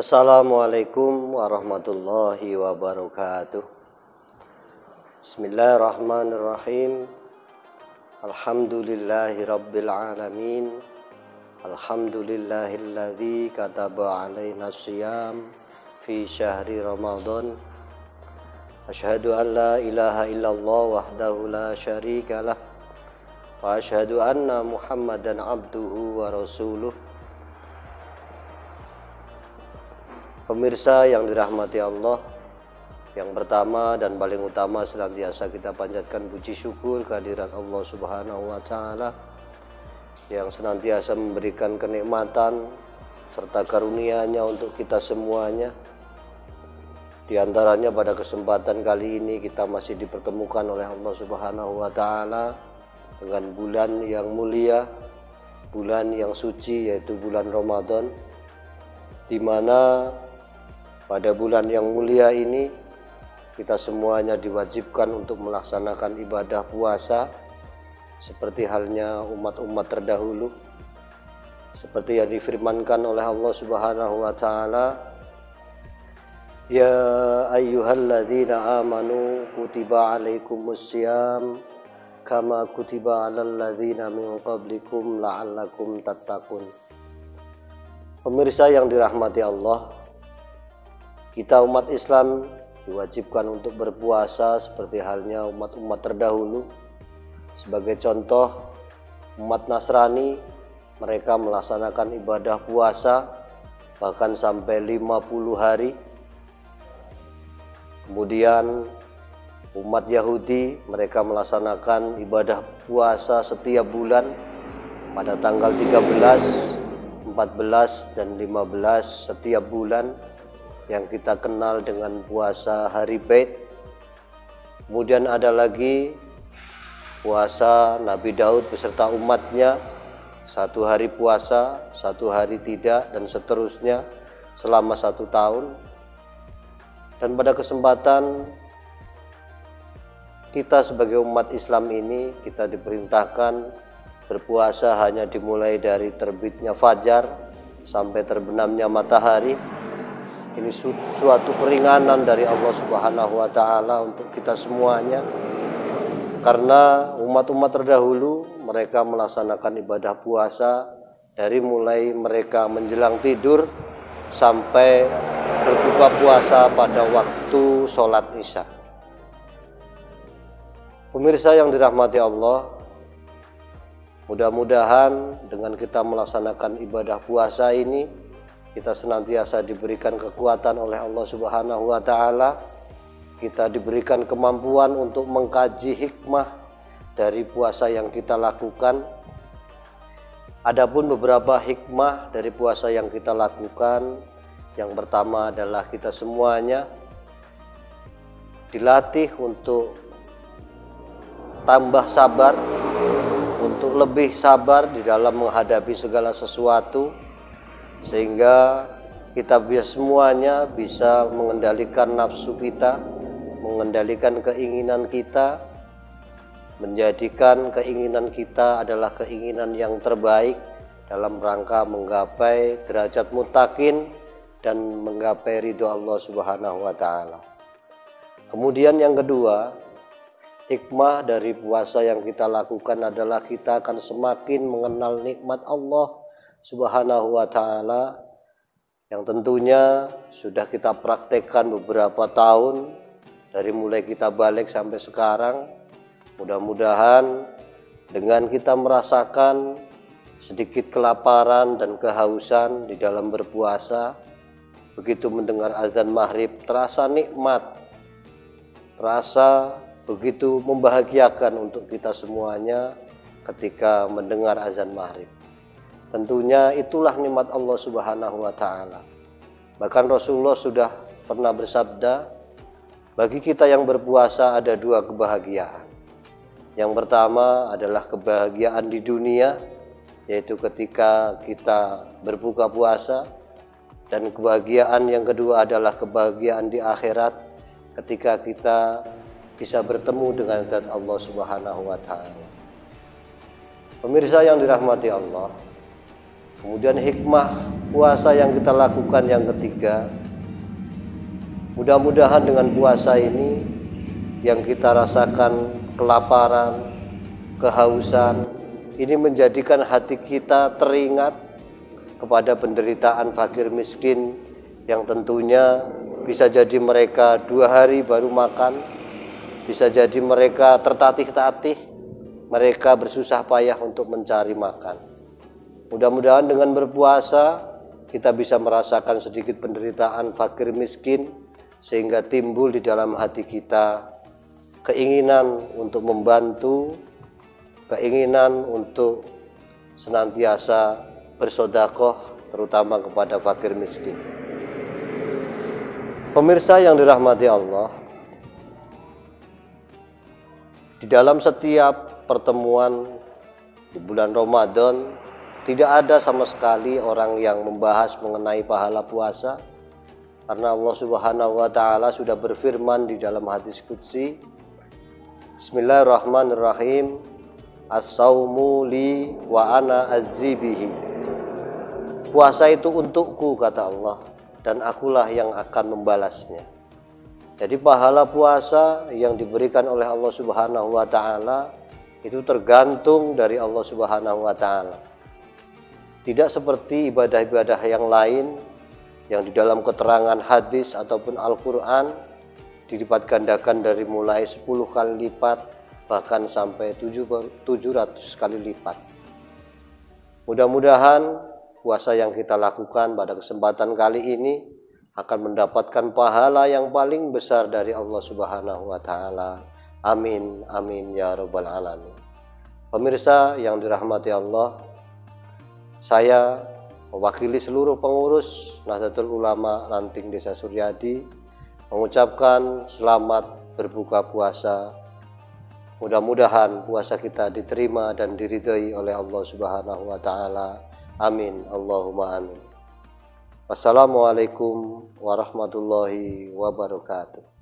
Assalamualaikum warahmatullahi wabarakatuh. Bismillahirrahmanirrahim. Alhamdulillahi rabbil alamin. Alhamdulillahilladzi kataba alaina siyam fi syahri Ramadan. Asyhadu an la ilaha illallah wahdahu la syarikalah wa asyhadu anna Muhammadan abduhu wa rasuluh. Pemirsa yang dirahmati Allah, yang pertama dan paling utama senantiasa kita panjatkan puji syukur kehadirat Allah Subhanahu wa taala yang senantiasa memberikan kenikmatan serta karunia-Nya untuk kita semuanya. Di antaranya pada kesempatan kali ini kita masih dipertemukan oleh Allah Subhanahu wa taala dengan bulan yang mulia, bulan yang suci, yaitu bulan Ramadan, di mana pada bulan yang mulia ini kita semuanya diwajibkan untuk melaksanakan ibadah puasa seperti halnya umat-umat terdahulu, seperti yang difirmankan oleh Allah Subhanahu wa taala, ya ayyuhalladzina amanu kutiba alaikumussyam kama kutiba alal ladzina min qablikum la'allakum tattaqun. Pemirsa yang dirahmati Allah, kita umat Islam diwajibkan untuk berpuasa seperti halnya umat-umat terdahulu. Sebagai contoh, umat Nasrani, mereka melaksanakan ibadah puasa bahkan sampai 50 hari. Kemudian umat Yahudi, mereka melaksanakan ibadah puasa setiap bulan pada tanggal 13, 14, dan 15 setiap bulan, yang kita kenal dengan puasa hari Bait. Kemudian ada lagi puasa Nabi Daud beserta umatnya, 1 hari puasa, 1 hari tidak, dan seterusnya selama 1 tahun. Dan pada kesempatan kita sebagai umat Islam ini, kita diperintahkan berpuasa hanya dimulai dari terbitnya fajar sampai terbenamnya matahari. Ini suatu keringanan dari Allah Subhanahu wa taala untuk kita semuanya. Karena umat-umat terdahulu mereka melaksanakan ibadah puasa dari mulai mereka menjelang tidur sampai berbuka puasa pada waktu sholat Isya. Pemirsa yang dirahmati Allah, mudah-mudahan dengan kita melaksanakan ibadah puasa ini, kita senantiasa diberikan kekuatan oleh Allah Subhanahu wa taala. Kita diberikan kemampuan untuk mengkaji hikmah dari puasa yang kita lakukan. Adapun beberapa hikmah dari puasa yang kita lakukan, yang pertama adalah kita semuanya dilatih untuk tambah sabar, untuk lebih sabar di dalam menghadapi segala sesuatu, sehingga kita semuanya bisa mengendalikan nafsu kita, mengendalikan keinginan kita, menjadikan keinginan kita adalah keinginan yang terbaik dalam rangka menggapai derajat muttaqin dan menggapai ridho Allah Subhanahu wa taala. Kemudian yang kedua, hikmah dari puasa yang kita lakukan adalah kita akan semakin mengenal nikmat Allah Subhanahu wa taala, yang tentunya sudah kita praktekkan beberapa tahun dari mulai kita balik sampai sekarang. Mudah-mudahan dengan kita merasakan sedikit kelaparan dan kehausan di dalam berpuasa, begitu mendengar azan maghrib terasa nikmat, terasa begitu membahagiakan untuk kita semuanya ketika mendengar azan maghrib. Tentunya itulah nikmat Allah Subhanahu wa taala. Bahkan Rasulullah sudah pernah bersabda, bagi kita yang berpuasa ada 2 kebahagiaan. Yang pertama adalah kebahagiaan di dunia, yaitu ketika kita berbuka puasa, dan kebahagiaan yang kedua adalah kebahagiaan di akhirat ketika kita bisa bertemu dengan zat Allah Subhanahu wa taala. Pemirsa yang dirahmati Allah, Kemudian hikmah puasa yang kita lakukan yang ketiga, mudah-mudahan dengan puasa ini yang kita rasakan kelaparan, kehausan, ini menjadikan hati kita teringat kepada penderitaan fakir miskin yang tentunya bisa jadi mereka 2 hari baru makan, bisa jadi mereka tertatih-tatih, mereka bersusah payah untuk mencari makan. Mudah-mudahan dengan berpuasa kita bisa merasakan sedikit penderitaan fakir miskin, sehingga timbul di dalam hati kita keinginan untuk membantu, keinginan untuk senantiasa bersedekah, terutama kepada fakir miskin. Pemirsa yang dirahmati Allah, di dalam setiap pertemuan di bulan Ramadan tidak ada sama sekali orang yang membahas mengenai pahala puasa, karena Allah Subhanahu wa taala sudah berfirman di dalam hadis qudsi, Bismillahirrahmanirrahim, As-saumu li wa ana azzibihi. Puasa itu untukku, kata Allah, dan akulah yang akan membalasnya. Jadi pahala puasa yang diberikan oleh Allah Subhanahu wa taala itu tergantung dari Allah Subhanahu wa taala. Tidak seperti ibadah-ibadah yang lain yang di dalam keterangan hadis ataupun Al-Quran dilipat gandakan dari mulai 10 kali lipat bahkan sampai 700 kali lipat. Mudah-mudahan puasa yang kita lakukan pada kesempatan kali ini akan mendapatkan pahala yang paling besar dari Allah Subhanahu wa taala. Amin, amin ya rabbal alamin. Pemirsa yang dirahmati Allah, saya mewakili seluruh pengurus Nahdlatul Ulama Ranting Desa Suryadi mengucapkan selamat berbuka puasa. Mudah-mudahan puasa kita diterima dan diridhai oleh Allah Subhanahu wa taala. Amin, Allahumma amin. Wassalamualaikum warahmatullahi wabarakatuh.